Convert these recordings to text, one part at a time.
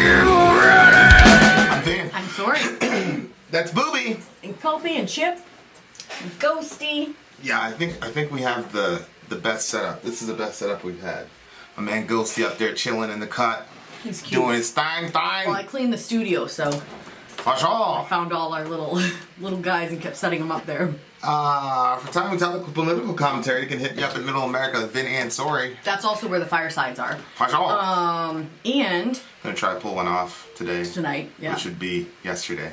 I'm Vin. I'm Sori. That's Booby. And Kobe and Chip. And Ghosty. Yeah, I think we have the best setup. This is the best setup we've had. My man Ghosty up there chilling in the cut. He's cute. Doing his thing. Well, I cleaned the studio, so For sure. I found all our little guys and kept setting them up there. For time and topical political commentary, you can hit me up in Middle America with Vin and Sori. That's also where the firesides are. For sure. And I'm gonna try to pull one off today. Tonight, yeah. Which would be yesterday.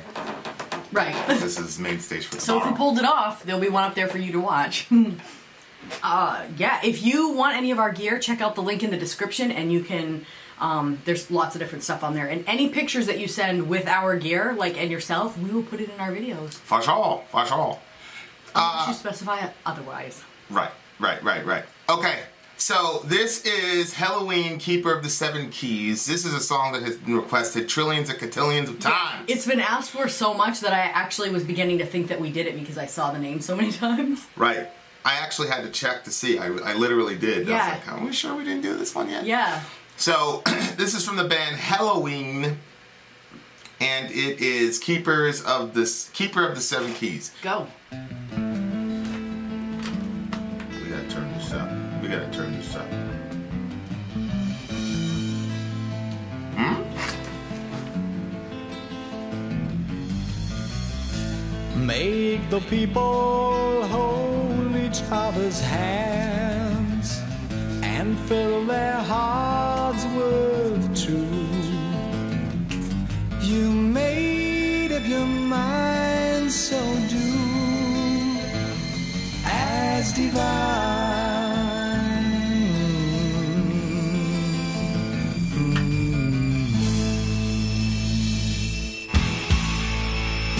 Right. This is main stage for So tomorrow. if we pulled it off, there'll be one up there for you to watch. Yeah, if you want any of our gear, check out the link in the description and you can, there's lots of different stuff on there. And any pictures that you send with our gear, like, and yourself, we will put it in our videos. For sure. For sure. Unless you specify otherwise. Right. Okay, so this is Helloween, Keeper of the Seven Keys. This is a song that has been requested trillions and cotillions of times. It's been asked for so much that I actually was beginning to think that we did it because I saw the name so many times. Right. I actually had to check to see. I literally did. Yeah. I was like, are we sure we didn't do this one yet? Yeah. So, this is from the band Helloween, and it is Keeper of the Seven Keys. Go. We gotta turn this up. Make the people hold each other's hands and fill their hearts with truth. You made up your mind, so do as divine.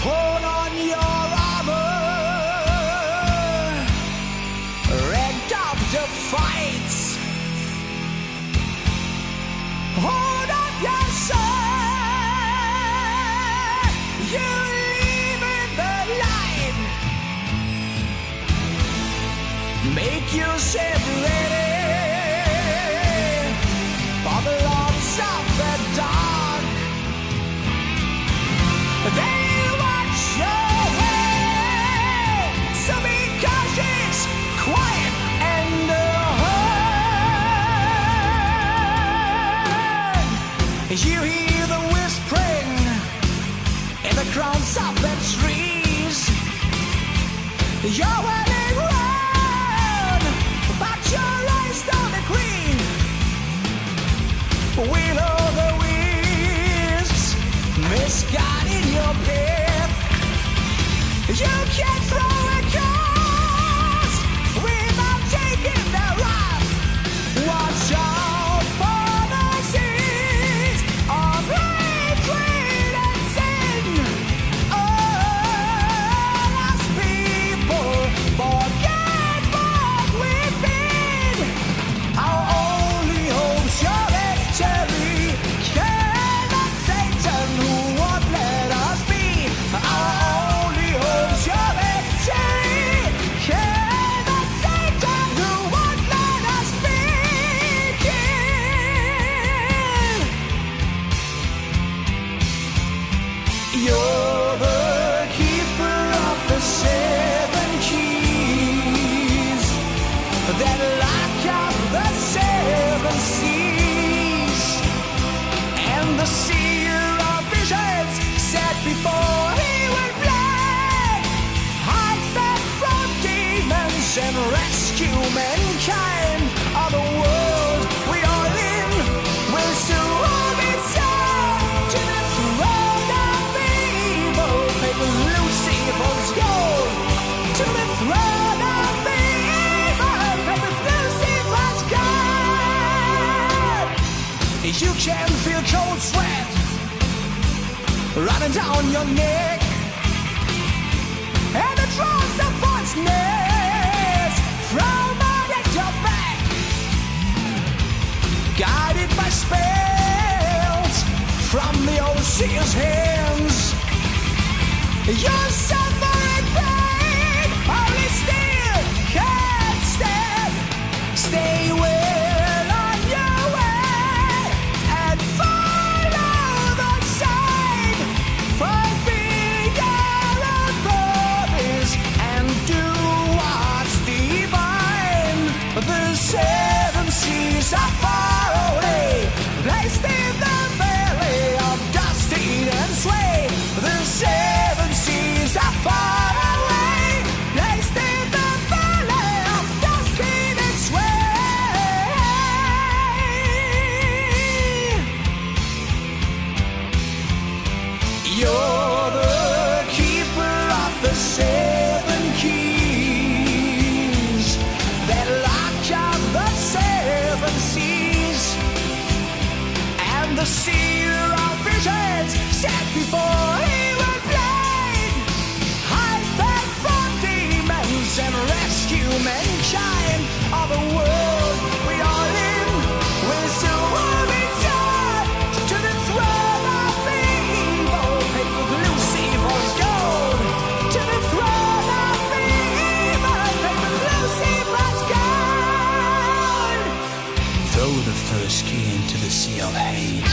Put on your armor, ranked up the fights. Hold up your sword, you live in the light. Make yourself ready for the lords of the dark. They watch your way, so be cautious, quiet, and alert. You hear the whispering in the crowns of the trees. You're running round, but your eyes don't agree. We know the wisps misguided your path. You can't throw a cast without taking the wrath. Watch out for the seeds of hatred and sin. All us people forget what we've been. Our only hope's your victory. Cannot Satan who won't let us be. Our only hope's your victory. Cannot Satan who won't let us be. You're the keeper of the seven keys that lock up the seven seas, and the seer of visions set before he will play, hide them from demons and rescue mankind. Of the world we are in will soon be sent to the throne of evil. Take Lucifer's gold to the throne of evil. Take Lucifer's gold. You can feel cold sweat running down your neck, and the drops of voiceless from underneath your back, guided by spells from the overseer's hands. You're suffering pain, only still can't stand. Stay well on your way and follow the seer of visions set before he was blind. I beg for demons and rescue mankind of the world we are in. We're so inside to the throne of evil, paid with Lucifer's gold. To the throne of evil, paid with Lucifer's gold. Throw the first key into the sea of hate.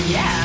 Yeah.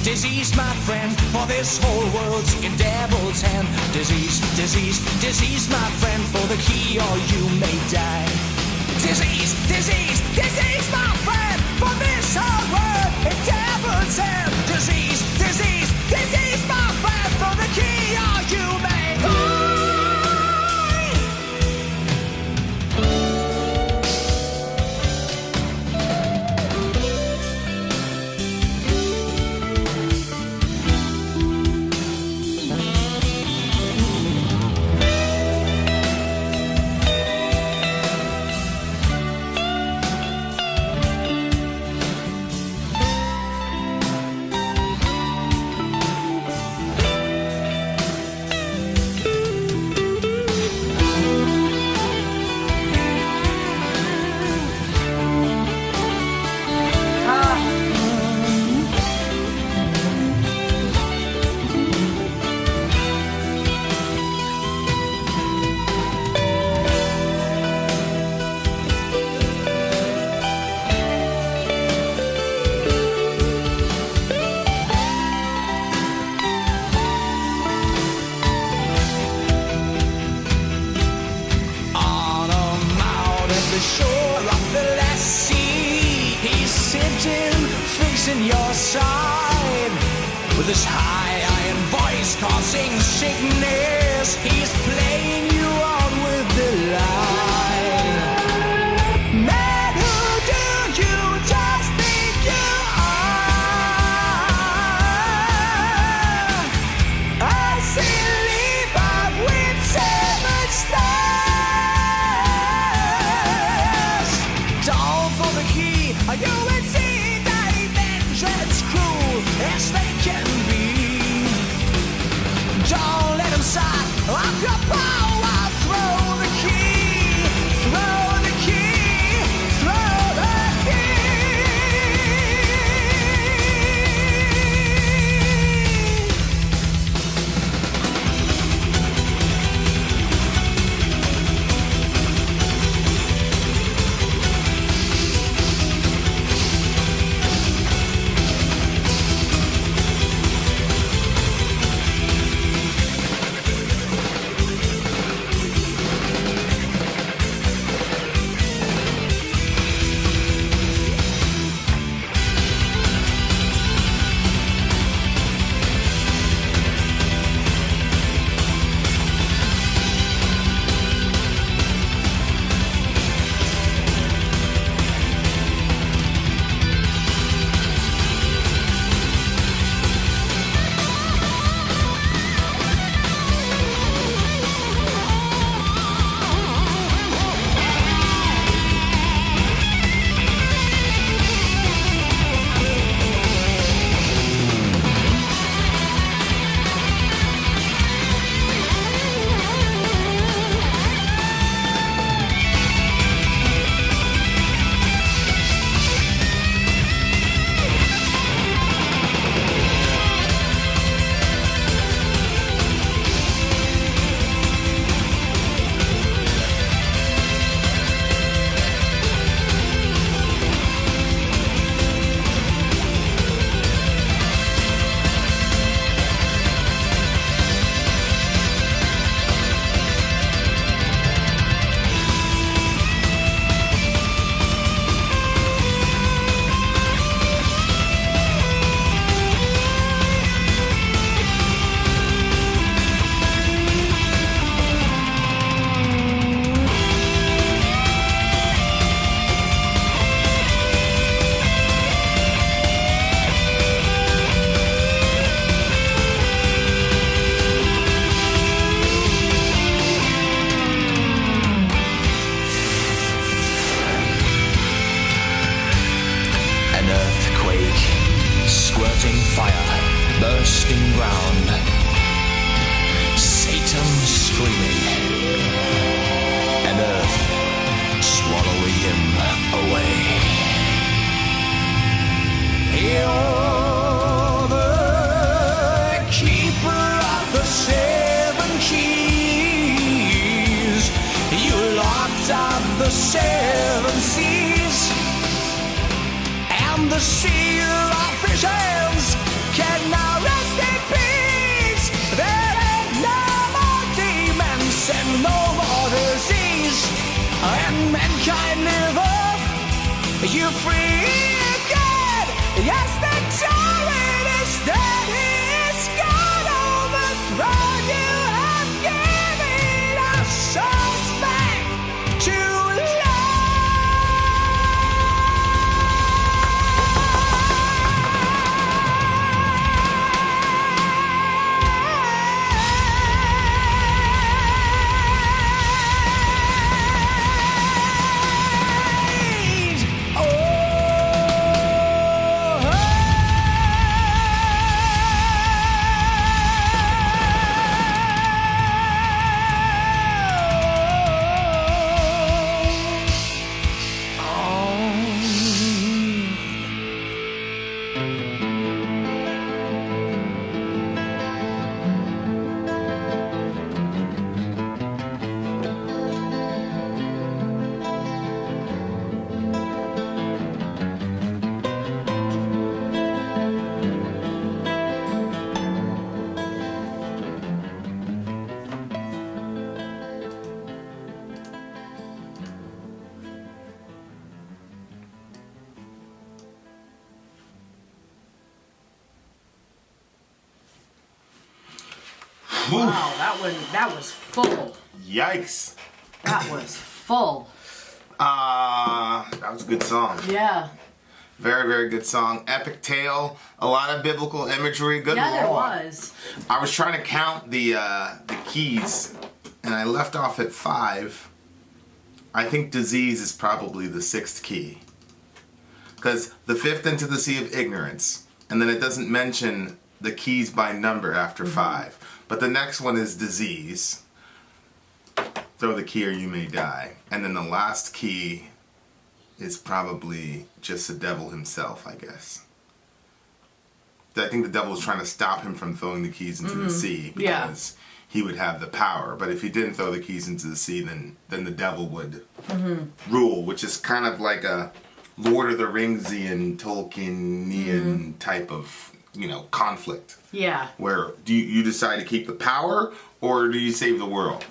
Disease, my friend, for this whole world's in devil's hand. Disease, my friend, for the key or you may die. Disease, my friend, for this whole world in devil's hand. Disease, my friend, for the key or you may die. With his high iron voice causing sickness, he's playing you out with delight. Man, who do you just think you are? I see leave up with 7 stars. Down for the key, you will see dimensions cruel as they can be. Don't let them sight of your power. the seven seas, and the sea of fishes can now rest in peace. There ain't no more demons and no more disease, and mankind live up, you free again. Yes, the tyrant is dead, he is gone, overthrown. You have given our souls back to Wow, that was full. Yikes. That was full. That was a good song. Yeah. Very, very good song. Epic tale. A lot of biblical imagery. Good Yeah, there Lord. was. I was trying to count the keys, and I left off at 5. I think disease is probably the 6th key. Because the 5th into the sea of ignorance, and then it doesn't mention the keys by number after 5. But the next one is disease. Throw the key or you may die. And then the last key is probably just the devil himself, I guess. I think the devil was trying to stop him from throwing the keys into the sea because he would have the power. But if he didn't throw the keys into the sea, then the devil would rule, which is kind of like a Lord of the Ringsian, Tolkienian type of, conflict. Yeah. Where do you decide to keep the power or do you save the world?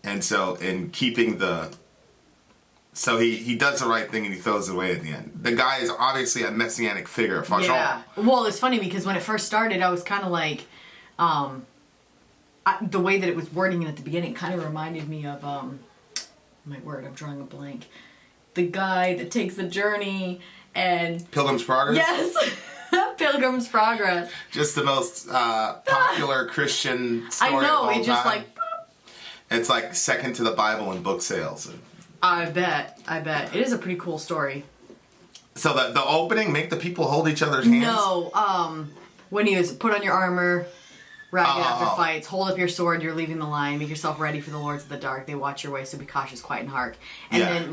And so in keeping so he does the right thing and he throws it away at the end. The guy is obviously a messianic figure. Yeah. Well, it's funny because when it first started, I was kind of like, the way that it was wording it at the beginning kind of reminded me of, my word, I'm drawing a blank. The guy that takes the journey and... Pilgrim's Progress? Yes! Pilgrim's Progress. Just the most popular Christian story I know, of all it just time. It's like second to the Bible in book sales. I bet. It is a pretty cool story. So the opening, make the people hold each other's hands? No, when he was put on your armor, ragged after fights, hold up your sword, you're leaving the line, make yourself ready for the lords of the dark, they watch your way, so be cautious, quiet, and hark. And then,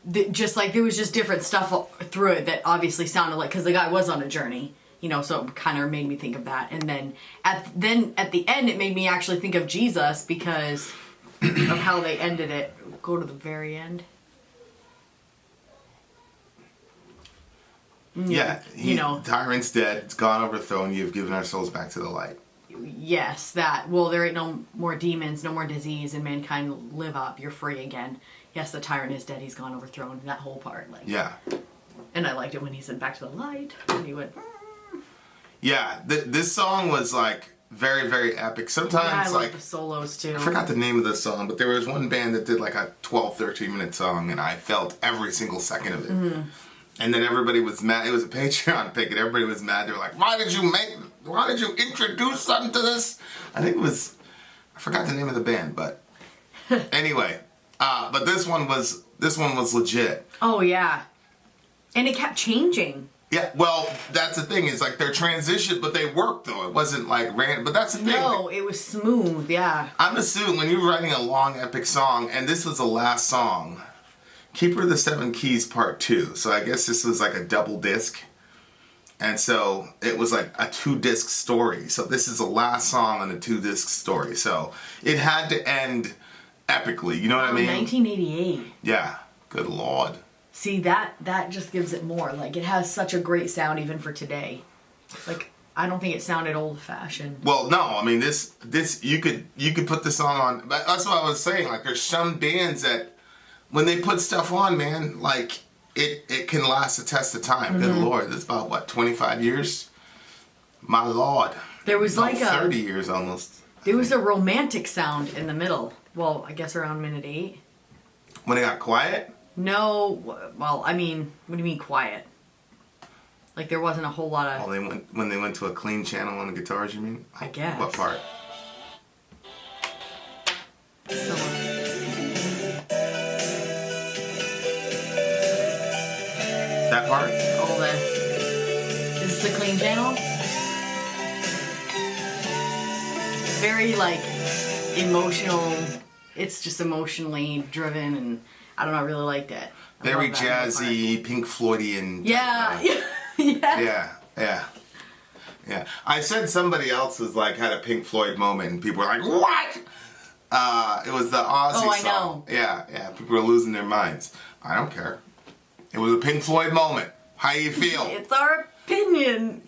there was just different stuff through it that obviously sounded like, because the guy was on a journey, so it kind of made me think of that. And then at the end, it made me actually think of Jesus because of how they ended it. Go to the very end. Yeah, tyrant's dead, it's gone overthrown, you've given our souls back to the light. Yes, that. Well, there ain't no more demons, no more disease, and mankind live up. You're free again. Yes, the tyrant is dead. He's gone overthrown. That whole part, Yeah. And I liked it when he said "back to the light." And he went. Yeah, this song was very, very epic. Sometimes I like the solos too. I forgot the name of the song, but there was one band that did a 12, 13-minute song, and I felt every single second of it. And then everybody was mad. It was a Patreon pick, and everybody was mad. They were like, why did you introduce something to this? I forgot the name of the band, but anyway. But this one was legit. Oh yeah, and it kept changing. Yeah, well, that's the thing. Is their transition, but they worked though. It wasn't random. But that's the thing. No, it was smooth. Yeah. I'm assuming when you're writing a long epic song, and this was the last song, Keeper of the Seven Keys Part 2. So I guess this was a double disc. And so it was a 2-disc story. So this is the last song on the 2-disc story. So it had to end epically. You know what I mean? 1988. Yeah. Good Lord. See, that just gives it more. Like, it has such a great sound even for today. Like, I don't think it sounded old-fashioned. Well, no, I mean this you could put this song on. That's what I was saying. Like, there's some bands that when they put stuff on, man, like it can last a test of time. Good Lord, that's about what, 25 years? My Lord. There was like 30 years almost. There was a romantic sound in the middle. Well, I guess around minute 8. When it got quiet? No, well, I mean, what do you mean quiet? Like, there wasn't a whole lot of... Oh, when they went to a clean channel on the guitars, you mean? I guess. What part? That part? All this. Is this a clean channel? Very, like, emotional. It's just emotionally driven, and I don't know, I really liked it. Very jazzy, Pink Floydian. Yeah. Yeah. I said somebody else was like had a Pink Floyd moment, and people were like, "What?" It was the Ozzy song. I know. Yeah. People were losing their minds. I don't care. It was a Pink Floyd moment. How you feel? It's our opinion.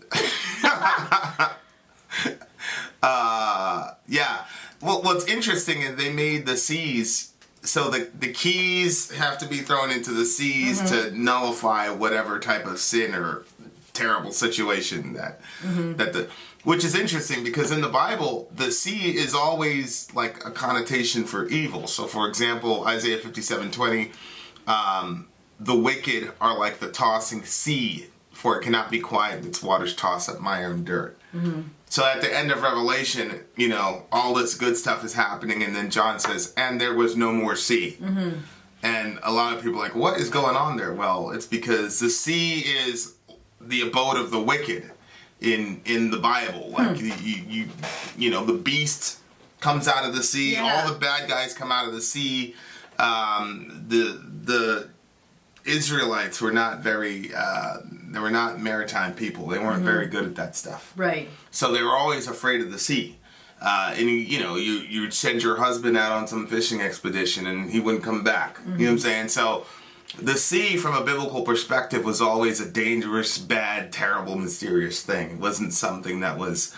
Yeah. Well, what's interesting is they made the C's. So the keys have to be thrown into the C's to nullify whatever type of sin or terrible situation that which is interesting because in the Bible the C is always like a connotation for evil. So for example, Isaiah 57:20, the wicked are like the tossing sea, for it cannot be quiet, its waters toss up mire and dirt. So at the end of Revelation, you know, all this good stuff is happening, and then John says, and there was no more sea. And a lot of people are like, what is going on there? Well, it's because the sea is the abode of the wicked in the Bible. Like, you know, the beast comes out of the sea, all the bad guys come out of the sea. The Israelites were not very... they were not maritime people. They weren't very good at that stuff. Right. So they were always afraid of the sea. And you would send your husband out on some fishing expedition and he wouldn't come back. You know what I'm saying? So the sea from a biblical perspective was always a dangerous, bad, terrible, mysterious thing. It wasn't something that was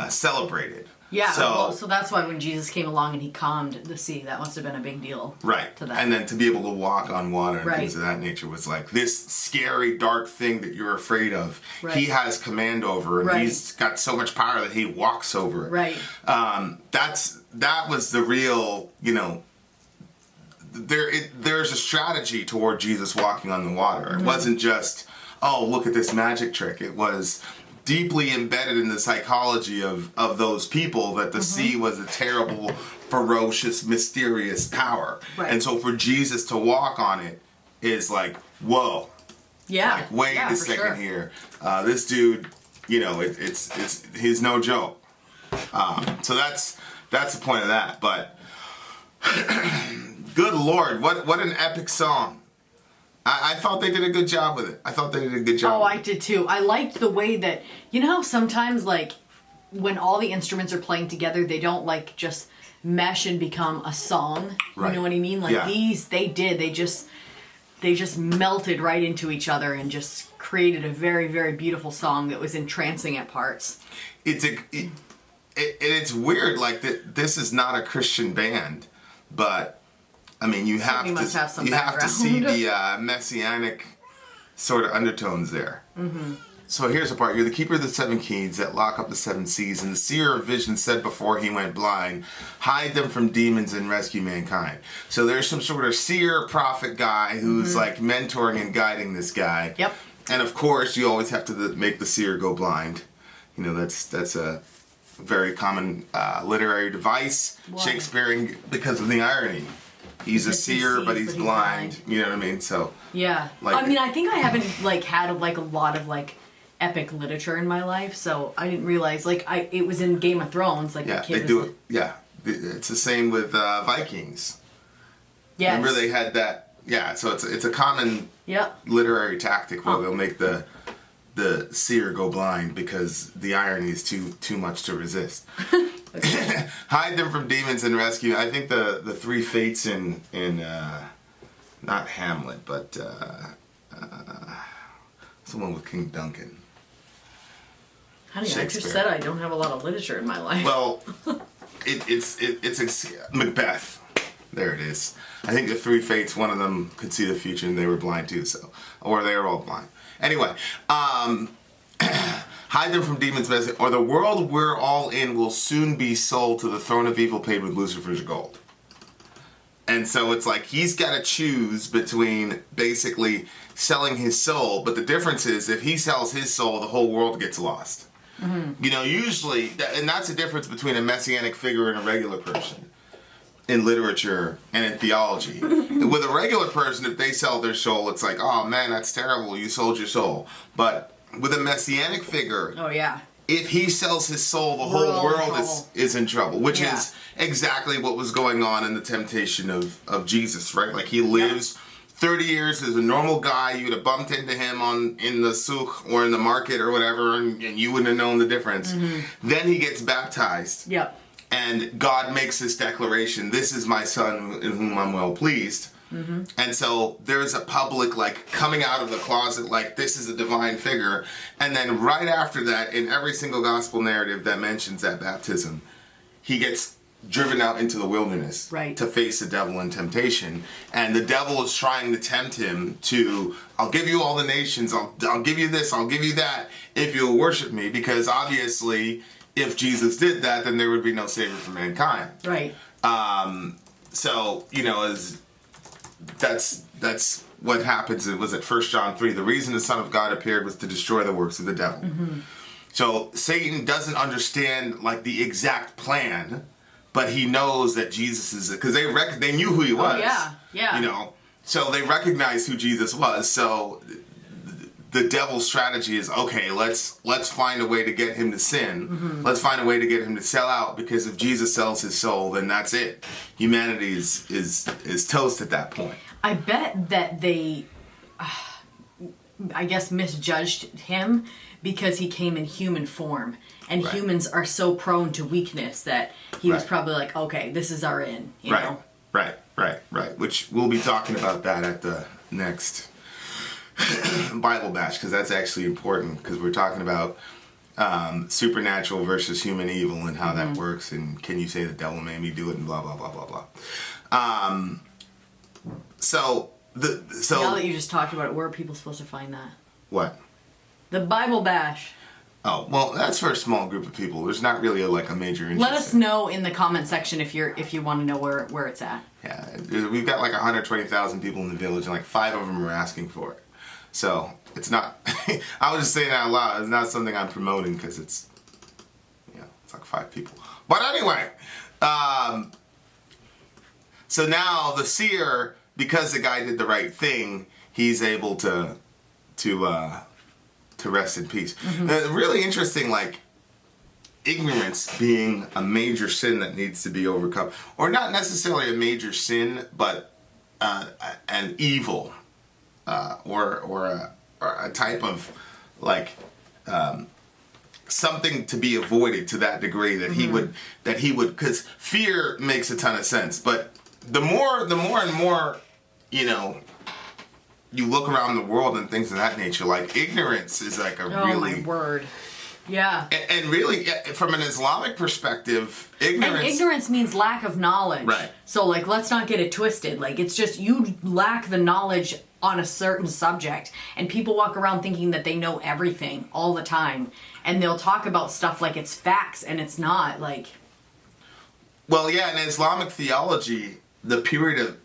celebrated. Yeah, so that's why when Jesus came along and he calmed the sea, that must have been a big deal. Right. To them. And then to be able to walk on water and things of that nature was like this scary, dark thing that you're afraid of. Right. He has command over, and he's got so much power that he walks over it. Right. That was the real, you know, there's a strategy toward Jesus walking on the water. It wasn't just, oh, look at this magic trick. It was deeply embedded in the psychology of those people that the sea was a terrible, ferocious, mysterious power. Right. And so for Jesus to walk on it is like, whoa. Yeah. Like, wait a second here. This dude, you know, he's no joke. So that's the point of that. But good Lord, what an epic song. I thought they did a good job with it. Oh, I did too. I liked the way that, you know how sometimes, like, when all the instruments are playing together, they don't, like, just mesh and become a song. Right. You know what I mean? Like, these, they did. They just melted right into each other and just created a very, very beautiful song that was entrancing at parts. It's weird, like, this is not a Christian band, but... I mean, you have to see the messianic sort of undertones there. So here's the part. You're the keeper of the 7 keys that lock up the 7 seas, and the seer of vision said before he went blind, hide them from demons and rescue mankind. So there's some sort of seer prophet guy who's like mentoring and guiding this guy. Yep. And of course, you always have to make the seer go blind. You know, that's a very common literary device. Wow. Shakespeare, because of the irony. He's a seer, but he's blind. You know what I mean? So yeah. Like, I mean, I think I haven't had a lot of epic literature in my life, so I didn't realize it was in Game of Thrones. Like yeah, the kid they do it. Yeah, it's the same with Vikings. Yes. Remember they had that. Yeah, so it's a common literary tactic where they'll make the seer go blind because the irony is too much to resist. Hide them from demons and rescue. I think the three fates in not Hamlet, but someone with King Duncan. Honey, I just said I don't have a lot of literature in my life. Well, it's Macbeth. There it is. I think the three fates, one of them could see the future and they were blind too, or they were all blind. Anyway, hide them from demons, or the world we're all in will soon be sold to the throne of evil paid with Lucifer's gold. And so it's like he's got to choose between basically selling his soul, but the difference is if he sells his soul, the whole world gets lost. Mm-hmm. You know, usually, and that's the difference between a messianic figure and a regular person in literature and in theology. With a regular person, if they sell their soul, it's like, oh man, that's terrible, you sold your soul. But with a messianic figure, oh yeah, if he sells his soul, the whole world is in trouble, which is exactly what was going on in the temptation of Jesus, right? Like he lives 30 years as a normal guy. You would have bumped into him in the souk or in the market or whatever, and you wouldn't have known the difference. Mm-hmm. Then he gets baptized. Yep. And God makes this declaration, this is my son in whom I'm well pleased. Mm-hmm. And so there's a public like coming out of the closet like this is a divine figure. And then right after that, in every single gospel narrative that mentions that baptism, he gets driven out into the wilderness to face the devil and temptation. And the devil is trying to tempt him to, I'll give you all the nations, I'll give you this, I'll give you that, if you'll worship me. Because obviously, if Jesus did that, then there would be no savior for mankind. Right. So, you know, that's what happens. It was at 1 John 3. The reason the Son of God appeared was to destroy the works of the devil. Mm-hmm. So Satan doesn't understand like the exact plan, but he knows that Jesus is it because they knew who he was. Oh, yeah. You know, so they recognized who Jesus was. So the devil's strategy is, okay, let's find a way to get him to sin. Mm-hmm. Let's find a way to get him to sell out, because if Jesus sells his soul, then that's it. Humanity is toast at that point. I bet that they, I guess, misjudged him because he came in human form. And humans are so prone to weakness that he was probably like, okay, this is our in, you know? Right. Which we'll be talking about that at the next Bible bash, because that's actually important, because we're talking about supernatural versus human evil and how that works, and can you say the devil made me do it, and blah blah blah blah blah. So now that you just talked about it, where are people supposed to find that? What? The Bible bash. Oh, well, that's for a small group of people. There's not really a major interest. Let us know in the comment section if you want to know where it's at. Yeah, we've got like 120,000 people in the village, and like 5 of them are asking for it. So it's not. I was just saying that out loud. It's not something I'm promoting because it's like 5 people. But anyway, so now the seer, because the guy did the right thing, he's able to rest in peace. Mm-hmm. Really interesting, like ignorance being a major sin that needs to be overcome, or not necessarily a major sin, but an evil. Or a type of like something to be avoided to that degree that he would because fear makes a ton of sense, but the more and more you look around the world and things of that nature, like ignorance is like a really my word. Yeah. And really, from an Islamic perspective, ignorance means lack of knowledge. Right. So, like, let's not get it twisted. Like, it's just you lack the knowledge on a certain subject, and people walk around thinking that they know everything all the time, and they'll talk about stuff like it's facts, and it's not. Like, well, yeah, in Islamic theology, the period of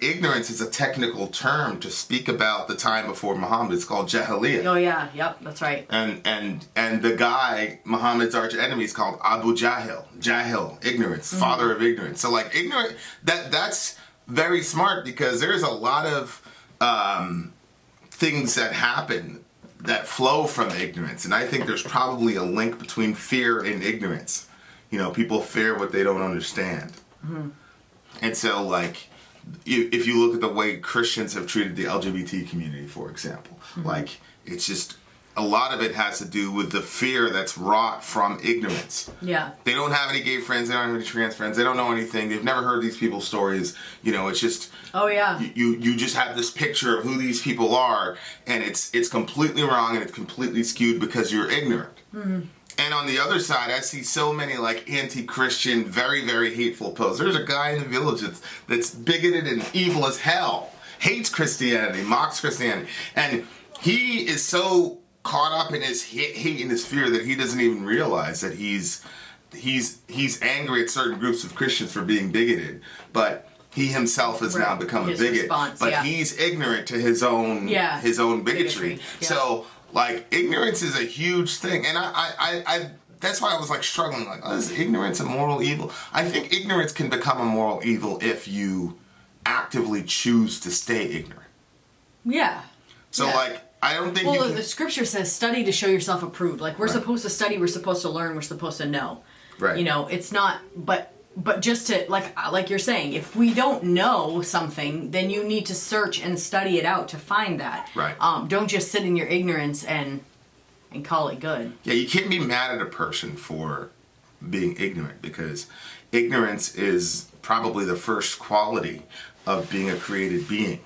ignorance is a technical term to speak about the time before Muhammad. It's called Jahiliyyah. Oh yeah, yep, that's right. And the guy, Muhammad's arch enemy, is called Abu Jahil. Jahil, ignorance, father of ignorance. So ignorant, that's very smart, because there's a lot of things that happen that flow from ignorance. And I think there's probably a link between fear and ignorance. People fear what they don't understand. Mm-hmm. And so if you look at the way Christians have treated the LGBT community, for example, it's just a lot of it has to do with the fear that's wrought from ignorance. Yeah. They don't have any gay friends. They don't have any trans friends. They don't know anything. They've never heard these people's stories. You know, it's just... Oh, yeah. You just have this picture of who these people are, and it's completely wrong, and it's completely skewed because you're ignorant. Mm-hmm. And on the other side, I see so many, like, anti-Christian, very, very hateful posts. There's a guy in the village that's bigoted and evil as hell. Hates Christianity, mocks Christianity. And he is so caught up in his hate and his fear that he doesn't even realize that he's angry at certain groups of Christians for being bigoted, but he himself has now become a bigot. But he's ignorant to his own bigotry. Yeah. So like ignorance is a huge thing, and I that's why I was like struggling, like, oh, is ignorance a moral evil? I think ignorance can become a moral evil if you actively choose to stay ignorant. Yeah. So like, I don't think the scripture says study to show yourself approved. Like we're supposed to study, we're supposed to learn, we're supposed to know. Right. You know, it's not, but just to, like you're saying, if we don't know something, then you need to search and study it out to find that. Right. Don't just sit in your ignorance and call it good. Yeah, you can't be mad at a person for being ignorant, because ignorance is probably the first quality of being a created being.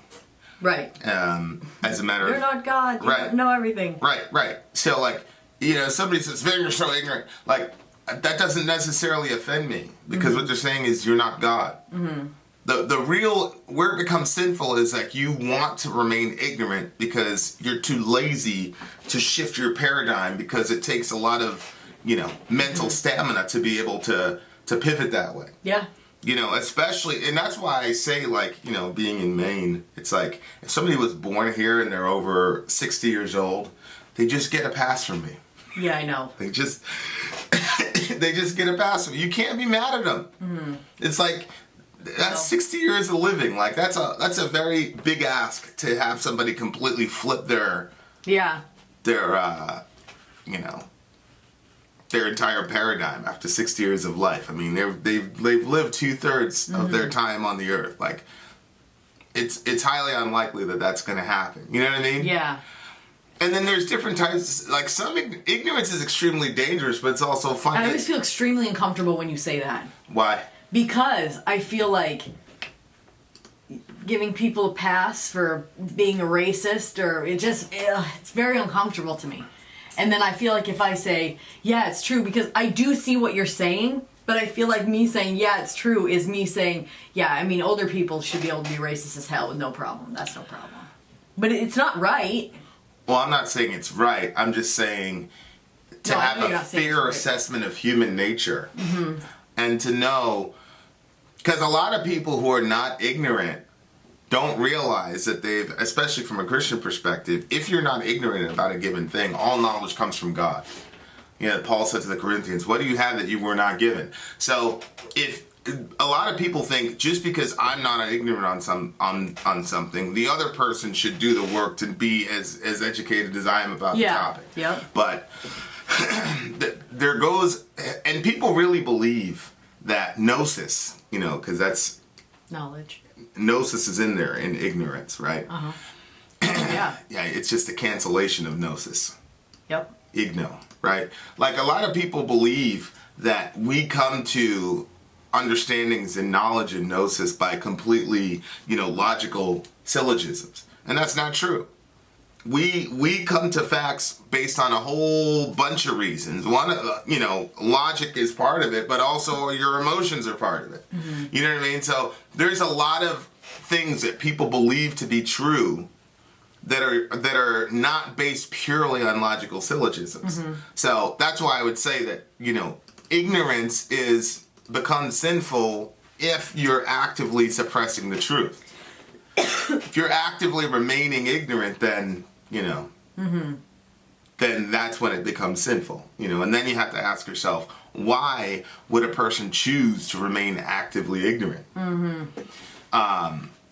Right. As a matter of... You're not God. You don't know everything. Right. So, like, you know, somebody says, Vin, you're so ignorant. Like, that doesn't necessarily offend me, because what they're saying is you're not God. Mm-hmm. The real... Where it becomes sinful is, like, you want to remain ignorant because you're too lazy to shift your paradigm, because it takes a lot of, you know, mental stamina to be able to pivot that way. Yeah. You know, especially, and that's why I say, like, you know, being in Maine, it's like, if somebody was born here and they're over 60 years old, they just get a pass from me. Yeah, I know. They just get a pass from me. You can't be mad at them. Mm-hmm. It's like, that's 60 years of living. Like, that's a very big ask to have somebody completely flip their you know, their entire paradigm after 60 years of life. I mean, they've lived 2/3 of their time on the earth. Like, it's highly unlikely that that's going to happen. You know what I mean? Yeah. And then there's different types. Like, some ignorance is extremely dangerous, but it's also fun. I always feel extremely uncomfortable when you say that. Why? Because I feel like giving people a pass for being a racist, or it's very uncomfortable to me. And then I feel like if I say, yeah, it's true, because I do see what you're saying, but I feel like me saying, yeah, it's true, is me saying, yeah, I mean, older people should be able to be racist as hell with no problem. That's no problem. But it's not right. Well, I'm not saying it's right. I'm just saying to have a fair assessment of human nature. Mm-hmm. And to know, because a lot of people who are not ignorant don't realize that they've, especially from a Christian perspective, if you're not ignorant about a given thing, all knowledge comes from God. You know, Paul said to the Corinthians, what do you have that you were not given? So if a lot of people think just because I'm not ignorant on something, the other person should do the work to be as educated as I am about the topic. Yeah. But there goes, and people really believe that gnosis, you know, because that's knowledge. Gnosis is in there in ignorance, right? Uh-huh. Yeah. Yeah, it's just a cancellation of gnosis. Yep. Igno, right? Like, a lot of people believe that we come to understandings and knowledge and gnosis by completely, you know, logical syllogisms. And that's not true. We come to facts based on a whole bunch of reasons. One, you know, logic is part of it, but also your emotions are part of it. Mm-hmm. You know what I mean? So there's a lot of things that people believe to be true that are not based purely on logical syllogisms. Mm-hmm. So that's why I would say that, you know, ignorance becomes sinful if you're actively suppressing the truth. If you're actively remaining ignorant, then, you know, then that's when it becomes sinful, you know, and then you have to ask yourself, why would a person choose to remain actively ignorant? And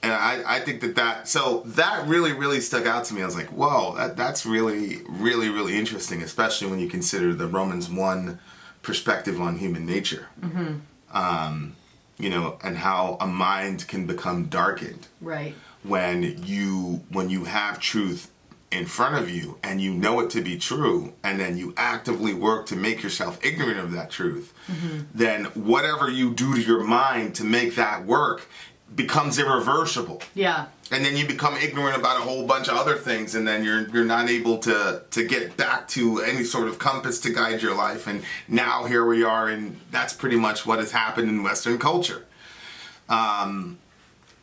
I think so that really, really stuck out to me. I was like, whoa, that's really, really, really interesting, especially when you consider the Romans 1 perspective on human nature. You know, and how a mind can become darkened. Right. When you have truth in front of you and you know it to be true, and then you actively work to make yourself ignorant of that truth, then whatever you do to your mind to make that work becomes irreversible. Yeah. And then you become ignorant about a whole bunch of other things, and then you're not able to get back to any sort of compass to guide your life. And now here we are, and that's pretty much what has happened in Western culture.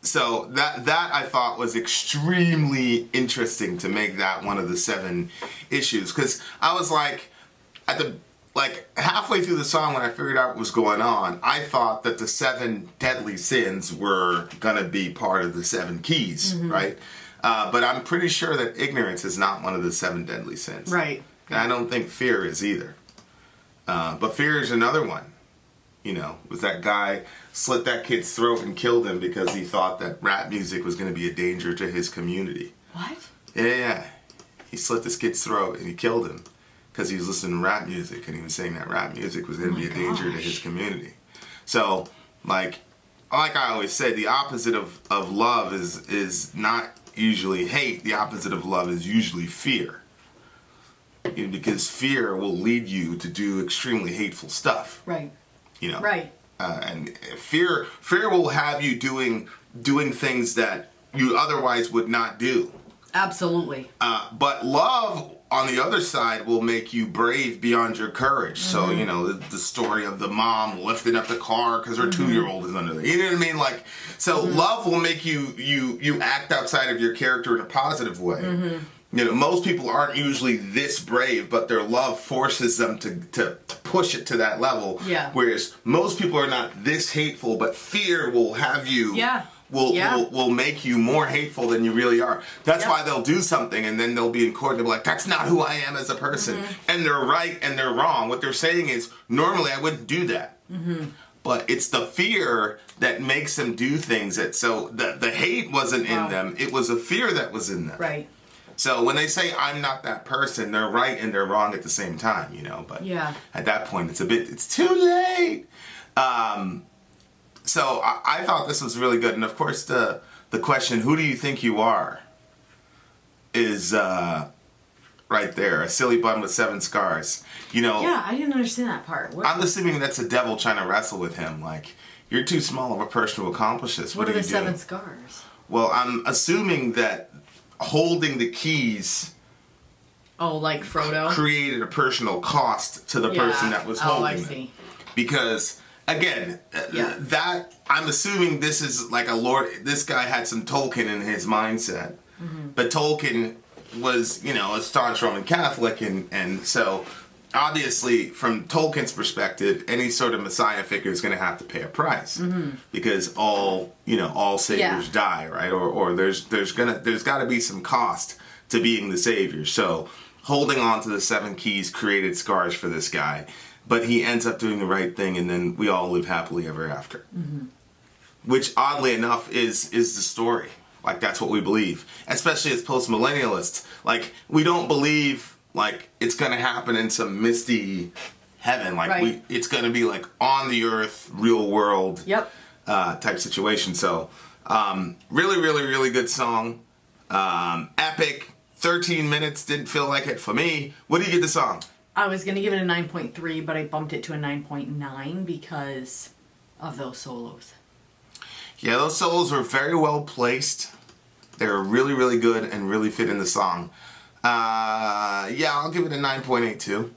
So that I thought was extremely interesting to make that one of the 7 issues, because I was like, halfway through the song when I figured out what was going on, I thought that the 7 deadly sins were gonna be part of the 7 keys, right? But I'm pretty sure that ignorance is not one of the 7 deadly sins. Right. And I don't think fear is either. But fear is another one. You know, was that guy slit that kid's throat and killed him because he thought that rap music was going to be a danger to his community. What? Yeah. He slit this kid's throat and he killed him because he was listening to rap music, and he was saying that rap music was going to be a danger to his community. So, like I always say, the opposite of love is not usually hate. The opposite of love is usually fear. You know, because fear will lead you to do extremely hateful stuff. Right. You know, right? And fear will have you doing things that you otherwise would not do. Absolutely. But love, on the other side, will make you brave beyond your courage. So you know the story of the mom lifting up the car because her 2-year-old is under there. You know what I mean? Like, so love will make you act outside of your character in a positive way. You know, most people aren't usually this brave, but their love forces them to push it to that level. Yeah. Whereas most people are not this hateful, but fear will have you. Yeah. Will make you more hateful than you really are. That's why they'll do something, and then they'll be in court and they'll be like, that's not who I am as a person. And they're right and they're wrong. What they're saying is, normally I wouldn't do that. But it's the fear that makes them do things. So the hate wasn't in them. It was a fear that was in them. Right. So when they say I'm not that person, they're right and they're wrong at the same time, you know. But at that point, it's too late. So I thought this was really good, and of course the question, "Who do you think you are?" is right there. A silly bun with 7 scars. You know. Yeah, I didn't understand that part. I'm assuming that's a devil trying to wrestle with him. Like, you're too small of a person to accomplish this. What are the you doing? 7 scars? Well, I'm assuming that holding the keys, like Frodo, created a personal cost to the person that was holding them. see. Because again, that I'm assuming this is like a lord. This guy had some Tolkien in his mindset, but Tolkien was, you know, a staunch Roman Catholic, and so obviously from Tolkien's perspective, any sort of Messiah figure is going to have to pay a price because all saviors die, right? Or there's got to be some cost to being the savior. So holding on to the 7 keys created scars for this guy, but he ends up doing the right thing, and then we all live happily ever after. Which, oddly enough, is the story. Like, that's what we believe, especially as post-millennialists. Like, we don't believe like it's gonna happen in some misty heaven. Like it's gonna be like on the earth, real world type situation. So really, really, really good song. Epic. 13 minutes, didn't feel like it for me. What do you give the song? I was gonna give it a 9.3, but I bumped it to a 9.9 because of those solos. Yeah, those solos were very well placed. They were really, really good and really fit in the song. I'll give it a 9.8 too.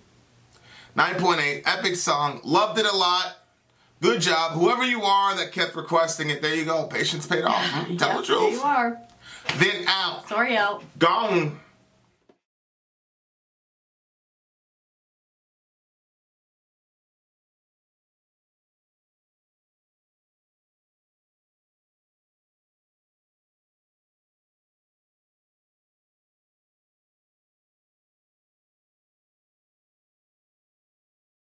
9.8, epic song. Loved it a lot. Good job. Whoever you are that kept requesting it, there you go. Patience paid off. Tell the truth. There you are. Vin out. Sorry out. Gone.